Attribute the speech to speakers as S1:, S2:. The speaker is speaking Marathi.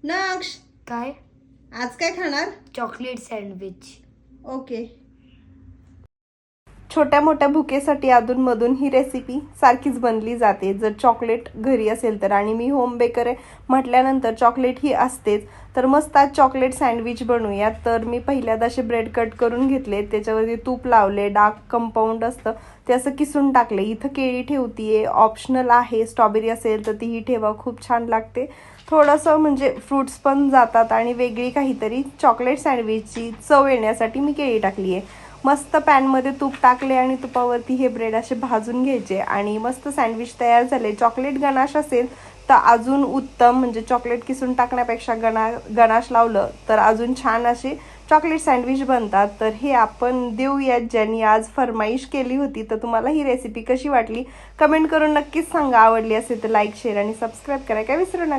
S1: नक्ष,
S2: काय?
S1: आज काय खाणार?
S2: Chocolate sandwich.
S1: ओके. छोट्या मोठ्या भुकेसाठी अधूनमधून ही रेसिपी सारखीच बनली जाते जर चॉकलेट घरी असेल तर. आणि मी होम बेकर आहे म्हटल्यानंतर चॉकलेट ही असतेच. तर मस्त आज चॉकलेट सँडविच बनवूया. तर मी पहिल्यांदा असे ब्रेड कट करून घेतले, त्याच्यावरती तूप लावले, डार्क कंपाऊंड असतं ते असं किसून टाकले. इथं केळी ठेवतीये, ऑप्शनल आहे, स्ट्रॉबेरी असेल तर तीही ठेवा, खूप छान लागते. थोडंसं म्हणजे फ्रूट्स पण जातात आणि वेगळी काहीतरी चॉकलेट सँडविचची चव येण्यासाठी मी केळी टाकली आहे. मस्त पॅनमध्ये तूप टाकले आणि तुपावरती हे ब्रेड असे भाजून घ्यायचे आणि मस्त सँडविच तयार झाले. चॉकलेट गनाश असेल तर अजून उत्तम, म्हणजे चॉकलेट किसून टाकण्यापेक्षा गनाश लावलं तर अजून छान असे चॉकलेट सँडविच बनतात. तर हे आपण देऊयात ज्यांनी आज फरमाईश केली होती. तर तुम्हाला ही रेसिपी कशी वाटली कमेंट करून नक्कीच सांगा. आवडली असेल तर लाईक, शेअर आणि सबस्क्राईब करायला काय विसरू नका.